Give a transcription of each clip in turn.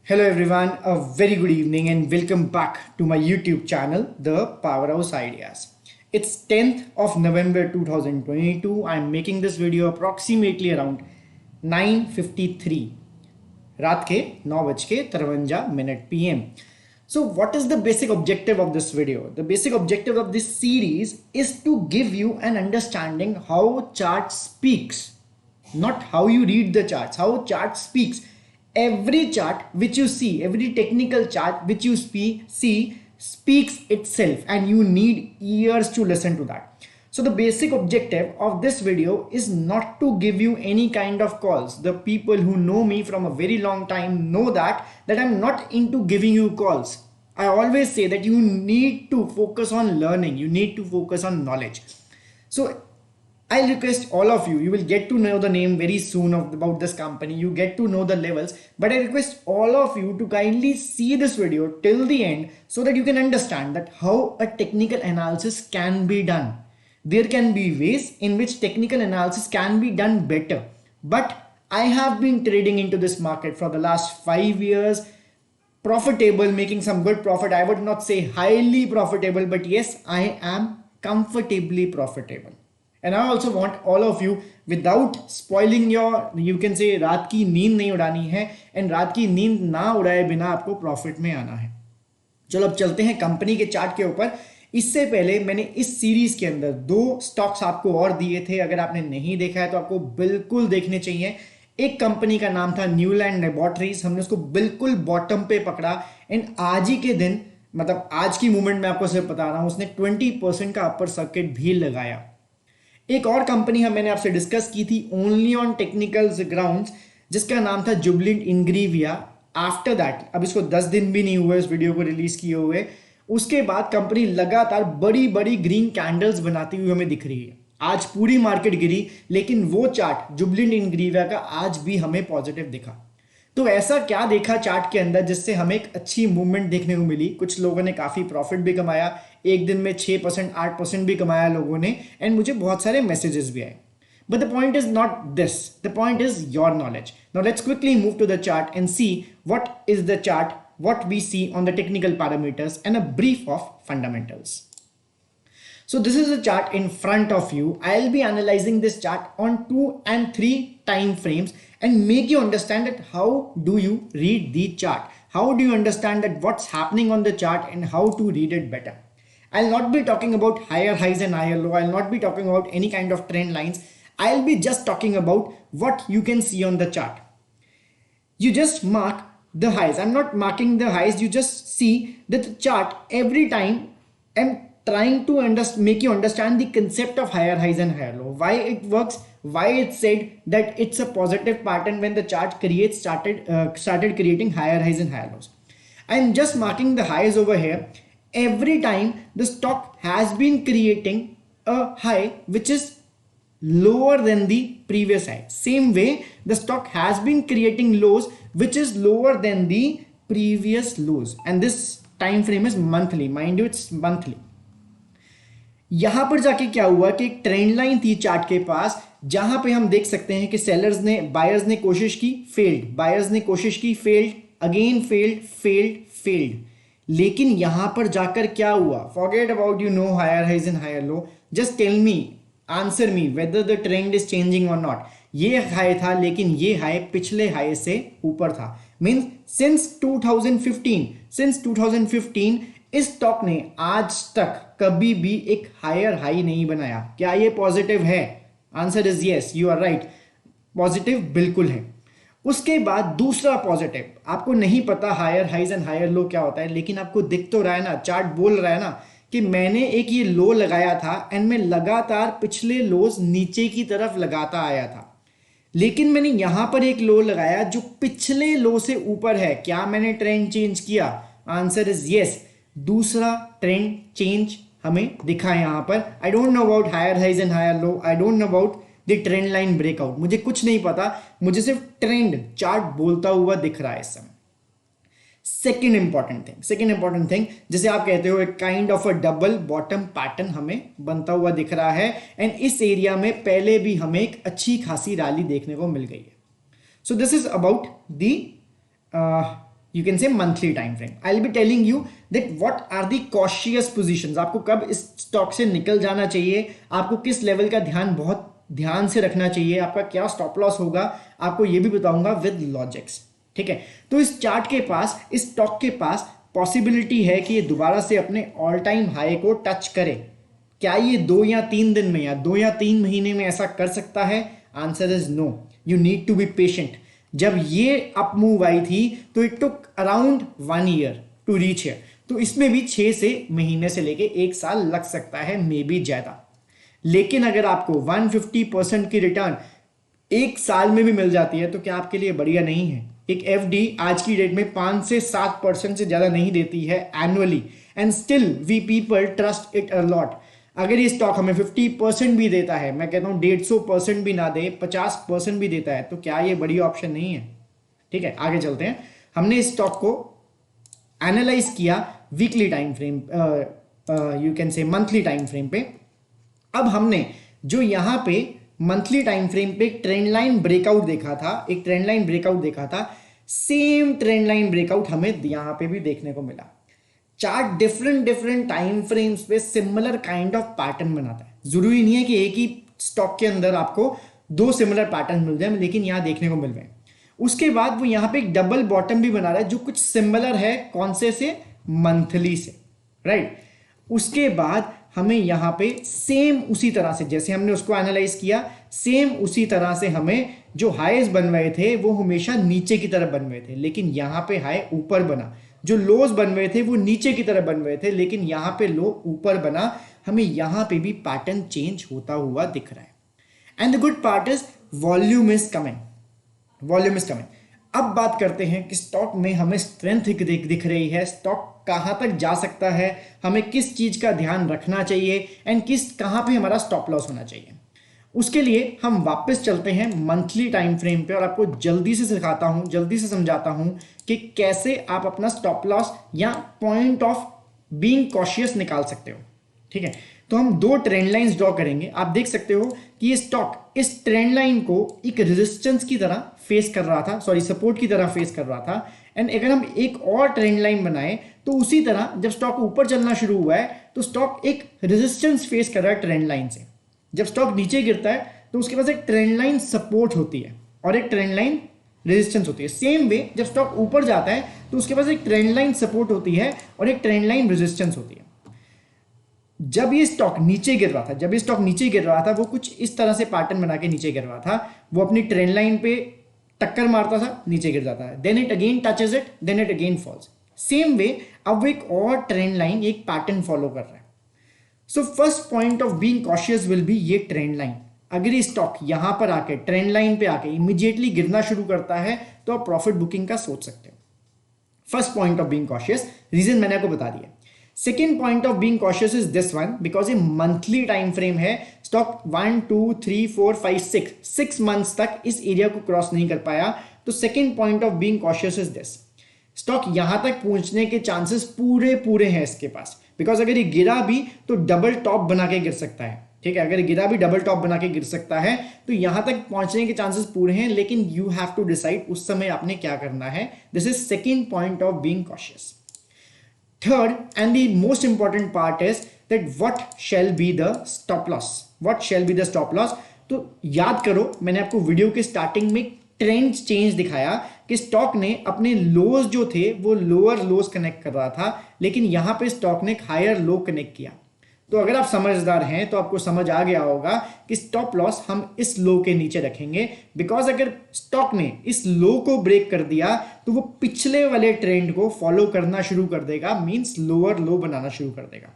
Hello everyone, a very good evening and welcome back to my YouTube channel, The Powerhouse Ideas. It's 10th of November 2022. I'm making this video approximately around 9:53 रात के 9:53 PM. So what is the basic objective of this video? The basic objective of this series is to give you an understanding how chart speaks, not how you read the charts, how chart speaks. Every chart which you see, every technical chart which you see speaks itself, and you need ears to listen to that. So the basic objective of this video is not to give you any kind of calls. The people who know me from a very long time know that I'm not into giving you calls. I always say that you need to focus on learning, you need to focus on knowledge. So I request all of you, you will get to know the name very soon about this company, you get to know the levels, but I request all of you to kindly see this video till the end so that you can understand that how a technical analysis can be done. There can be ways in which technical analysis can be done better, but I have been trading into this market for the last 5 years, profitable, making some good profit. I would not say highly profitable, but yes, I am comfortably profitable. And I also want all of you, without spoiling your, you can say, रात की नींद नहीं उड़ानी है, and रात की नींद ना उड़ाए बिना आपको प्रॉफिट में आना है. चलो अब चलते हैं कंपनी के चार्ट के ऊपर. इससे पहले मैंने इस सीरीज के अंदर 2 स्टॉक्स आपको और दिए थे. अगर आपने नहीं देखा है तो आपको बिल्कुल देखने चाहिए. एक कंपनी का नाम था न्यूलैंड लेबोरेटरीज. हमने उसको बिल्कुल बॉटम पे पकड़ा, एंड आज ही के दिन, मतलब आज की मूवमेंट में आपको सिर्फ बता रहा हूं, उसने 20% का अपर सर्किट भी लगाया. एक और कंपनी मैंने आपसे डिस्कस की थी ओनली ऑन टेक्निकल ग्राउंड्स, जिसका नाम था जुबलिंट इंग्रीविया. आफ्टर दैट, अब इसको 10 दिन भी नहीं हुए इस वीडियो को रिलीज किए हुए, उसके बाद कंपनी लगातार बड़ी बड़ी ग्रीन कैंडल्स बनाती हुई हमें दिख रही है. आज पूरी मार्केट गिरी, लेकिन वो चार्ट जुबलिंट इंग्रीविया का आज भी हमें पॉजिटिव दिखा. तो ऐसा क्या देखा चार्ट के अंदर जिससे हमें एक अच्छी मूवमेंट देखने को मिली. कुछ लोगों ने काफ़ी प्रॉफिट भी कमाया, एक दिन में 6% 8% भी कमाया लोगों ने, एंड मुझे बहुत सारे मैसेजेस भी आए. But the point is not this. The point is your knowledge. Now let's quickly move to the chart and see what is the chart, what we see on the technical parameters, and a brief of fundamentals. So this is a chart in front of you. I'll be analyzing this chart on 2 and 3 time frames and make you understand that how do you read the chart? How do you understand that what's happening on the chart and how to read it better? I'll not be talking about higher highs and higher low. I'll not be talking about any kind of trend lines. I'll be just talking about what you can see on the chart. You just mark the highs. I'm not marking the highs. You just see that the chart every time I'm trying to make you understand the concept of higher highs and higher low. Why it works, why it said that it's a positive pattern when the chart started creating higher highs and higher lows. I'm just marking the highs over here. Every time the stock has been creating a high which is lower than the previous high. Same way the stock has been creating lows which is lower than the previous lows, and this time frame is monthly. Mind you, it's monthly. यहां पर जाके क्या हुआ कि एक trend line थी chart के पास, जहां पे हम देख सकते हैं कि सेलर्स ने, बायर्स ने कोशिश की, फेल्ड, बायर्स ने कोशिश की, failed, again failed, failed, failed. लेकिन यहां पर जाकर क्या हुआ? Forget about you know higher highs and higher low. Just tell me, answer me whether the trend is changing और नॉट. ये हाई था, लेकिन ये हाई पिछले हाई से ऊपर था. मींस सिंस 2015 इस स्टॉक ने आज तक कभी भी एक हायर हाई नहीं बनाया. क्या ये पॉजिटिव है? Answer is yes, you are right, positive बिल्कुल है. उसके बाद दूसरा पॉजिटिव, आपको नहीं पता higher highs and higher low क्या होता है, लेकिन आपको दिख तो रहा है ना, चार्ट बोल रहा है ना कि मैंने एक ये लो लगाया था एंड मैं लगातार पिछले लोज नीचे की तरफ लगाता आया था. लेकिन मैंने यहां पर एक लो लगाया जो पिछले लो से ऊपर है. क्या मैंने ट्रेंड चेंज किया? आंसर इज यस, दूसरा ट्रेंड चेंज हमें दिखा है यहां पर. I don't know about higher highs and higher low, I don't know about the trend line breakout. मुझे कुछ नहीं पता, मुझे सिर्फ ट्रेंड चार्ट बोलता हुआ दिख रहा है इस समय. सेकेंड इंपॉर्टेंट थिंग, जैसे आप कहते हो, एक kind of a double bottom pattern हमें बनता हुआ दिख रहा है, एंड इस एरिया में पहले भी हमें एक अच्छी खासी रैली देखने को मिल गई है. So this is about the you can say monthly time frame. I'll be telling you that what are the cautious positions, आपको कब इस स्टॉक से निकल जाना चाहिए, आपको किस लेवल का ध्यान बहुत ध्यान से रखना चाहिए, आपका क्या स्टॉप लॉस होगा, आपको ये भी बताऊंगा विद लॉजिक्स, ठीक है। तो इस चार्ट के पास, इस स्टॉक के पास पॉसिबिलिटी है कि ये दोबारा से अपने ऑल टाइम हाई को टच करे। क्या ये 2 या 3 दिन में या 2 या 3 महीने में ऐसा कर सकता है? Answer is no, you need to be patient. जब ये अप मूव आई थी तो it took around 1 year to reach here, तो इसमें भी 6 से महीने से लेके 1 साल लग सकता है, मे बी ज्यादा। लेकिन अगर आपको 150% की रिटर्न 1 साल में भी मिल जाती है तो क्या आपके लिए बढ़िया नहीं है? एक एफडी आज की डेट में 5 से 7% से ज्यादा नहीं देती है annually, and still we people trust it a lot. अगर ये स्टॉक हमें 50% भी देता है, मैं कहता हूं 150% भी ना दे, 50% भी देता है, तो क्या ये बड़ी ऑप्शन नहीं है? ठीक है, आगे चलते हैं। हमने इस स्टॉक को एनालाइज किया weekly time frame, you can say monthly time frame पे। अब हमने जो यहां पे मंथली टाइम फ्रेम पे एक ट्रेंड लाइन ब्रेकआउट देखा था, सेम ट्रेंड लाइन ब्रेकआउट हमें यहां पे भी देखने को मिला। चार्ट डिफरेंट टाइम फ्रेम्स पे सिमिलर काइंड ऑफ पैटर्न बनाता है। जरूरी नहीं है कि एक ही स्टॉक के अंदर आपको 2 सिमिलर पैटर्न मिल जाए, लेकिन यहां देखने को मिल रहे हैं। उसके बाद वो यहां पे एक डबल बॉटम भी बना रहा है जो कुछ सिमिलर है, कौन से मंथली से, राइट। उसके बाद हमें यहां पे सेम उसी तरह से जैसे हमने उसको एनालाइज किया, सेम उसी तरह से हमें जो हाईज बन रहे थे वो हमेशा नीचे की तरफ बन रहे थे, लेकिन यहां पे हाई ऊपर बना। जो लोज बन रहे थे वो नीचे की तरफ बन रहे थे, लेकिन यहां पे लो ऊपर बना। हमें यहां पे भी पैटर्न चेंज होता हुआ दिख रहा है। And the good part is volume is coming. अब बात करते हैं कि स्टॉक में हमें स्ट्रेंथ दिख रही है, स्टॉक कहां तक जा सकता है, हमें किस चीज का ध्यान रखना चाहिए, एंड कहां पे हमारा स्टॉप लॉस होना चाहिए। उसके लिए हम वापस चलते हैं मंथली टाइम फ्रेम पे और आपको जल्दी से समझाता हूं कि कैसे आप अपना स्टॉप लॉस या पॉइंट ऑफ बीइंग कॉशियस निकाल सकते हो। ठीक है, तो हम 2 ट्रेंड लाइंस ड्रॉ करेंगे। आप देख सकते हो कि ये स्टॉक इस ट्रेंड लाइन को एक रेजिस्टेंस की तरह फेस कर रहा था, सपोर्ट की तरह फेस कर रहा था। एंड अगर हम एक और ट्रेंड लाइन बनाए तो उसी तरह जब स्टॉक ऊपर चलना शुरू हुआ है तो स्टॉक एक रेजिस्टेंस फेस कर रहा है ट्रेंड लाइन से। जब स्टॉक नीचे गिरता है तो उसके पास एक ट्रेंड लाइन सपोर्ट होती है और एक ट्रेंड लाइन रेजिस्टेंस होती है। सेम वे जब स्टॉक ऊपर जाता है तो उसके पास एक ट्रेंड लाइन सपोर्ट होती है और एक ट्रेंड लाइन रेजिस्टेंस होती है। जब ये स्टॉक नीचे गिर रहा था वो कुछ इस तरह से पैटर्न बना के नीचे गिर रहा था। वो अपनी ट्रेंड लाइन पे टक्कर मारता था, नीचे गिर जाता है, then it again touches it, then it again falls. Same way अब वो एक और ट्रेंड लाइन, एक पैटर्न फॉलो कर रहा है। So first point of being cautious will be ये ट्रेंड लाइन। अगर ये स्टॉक यहां पर आके ट्रेंड लाइन पे आके इमीडिएटली गिरना शुरू करता है तो आप प्रॉफिट बुकिंग का सोच सकते हो। First point of being cautious, reason मैंने आपको बता दिया। Second point of being cautious is this one, because ये मंथली टाइम फ्रेम है। स्टॉक 1 2 3 4 5 6 मंथ्स तक इस एरिया को क्रॉस नहीं कर पाया। तो second point of being cautious is this, stock यहां तक पहुंचने के चांसेस पूरे हैं इसके पास, बिकॉज अगर ये गिरा भी तो डबल टॉप बना के गिर सकता है। ठीक है, अगर गिरा भी डबल टॉप बना के गिर सकता है तो यहां तक पहुंचने के चांसेस पूरे हैं, लेकिन यू हैव टू डिसाइड उस समय आपने क्या करना है। This is second point of being cautious. Third and the most important part is that what shall be the stop loss? तो याद करो, मैंने आपको वीडियो के स्टार्टिंग में ट्रेंड चेंज दिखाया कि स्टॉक ने अपने लोज जो थे वो लोअर लोज कनेक्ट कर रहा था, लेकिन यहां पे स्टॉक ने एक हायर लो कनेक्ट किया। तो अगर आप समझदार हैं तो आपको समझ आ गया होगा कि स्टॉप लॉस हम इस लो के नीचे रखेंगे, बिकॉज अगर स्टॉक ने इस लो को ब्रेक कर दिया तो वो पिछले वाले ट्रेंड को फॉलो करना शुरू कर देगा, मींस लोअर लो बनाना शुरू कर देगा,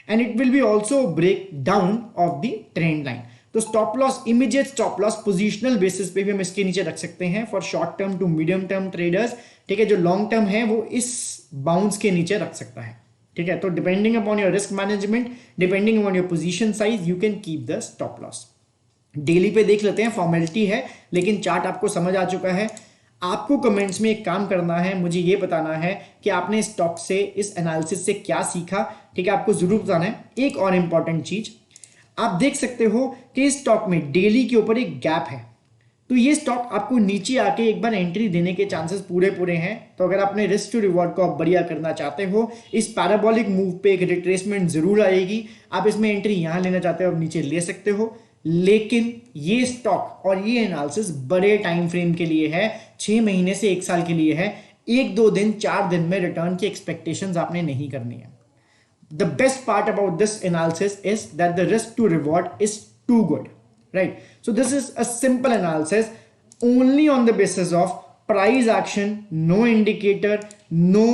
and it will be also break down of the trend line. तो stop loss, immediate stop loss positional basis पे भी हम इसके नीचे रख सकते हैं for short term to medium term traders. ठीक है, जो लॉन्ग टर्म है वो इस बाउंस के नीचे रख सकता है। ठीक है, तो depending upon your risk management, depending upon your position size, you can keep the stop loss. Daily पे देख लेते हैं, फॉर्मेलिटी है, लेकिन चार्ट आपको समझ आ चुका है। आपको कमेंट्स में एक काम करना है, मुझे ये बताना है कि आपने स्टॉक से, इस एनालिसिस से क्या सीखा। ठीक है, आपको जरूर बताना है। एक और इंपॉर्टेंट चीज, आप देख सकते हो कि इस स्टॉक में डेली के ऊपर एक गैप है। तो ये स्टॉक आपको नीचे आके एक बार एंट्री देने के चांसेस पूरे पूरे हैं। तो अगर आपने रिस्क टू रिवॉर्ड को आप बढ़िया करना चाहते हो, इस पैराबोलिक मूव पे एक रिट्रेसमेंट जरूर आएगी। आप इसमें एंट्री यहां लेना चाहते हो, आप नीचे ले सकते हो। लेकिन ये स्टॉक और ये एनालिसिस बड़े टाइम फ्रेम के लिए है, 6 महीने से 1 साल के लिए है। 1-2 दिन 4 दिन में रिटर्न की एक्सपेक्टेशंस आपने नहीं करनी है। The best part about this analysis is that the risk to reward is too good, right? So this is a simple analysis only on the basis of price action, no indicator, no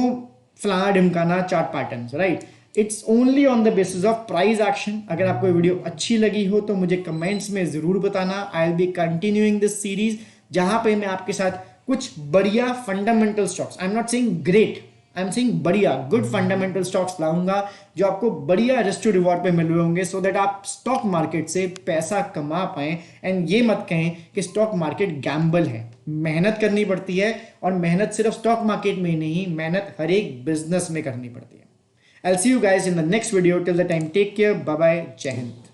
flana dhimkana chart patterns, right? It's only on the basis of price action. अगर आपको video अच्छी लगी हो तो मुझे comments में जरूर बताना। I'll be continuing this series जहां पे मैं आपके साथ कुछ बढ़िया fundamental stocks, I am not saying great, I am saying बढ़िया गुड फंडामेंटल स्टॉक्स लाऊंगा जो आपको बढ़िया रिस्क टू रिवॉर्ड पे मिल रहे होंगे, सो दैट आप स्टॉक मार्केट से पैसा कमा पाएं। एंड ये मत कहें कि स्टॉक मार्केट गैम्बल है। मेहनत करनी पड़ती है, और मेहनत सिर्फ स्टॉक मार्केट में ही नहीं, मेहनत हर एक बिजनेस में करनी पड़ती है। I'll see you guys in the next video. Till the time, take care. Bye bye. Jai Hind.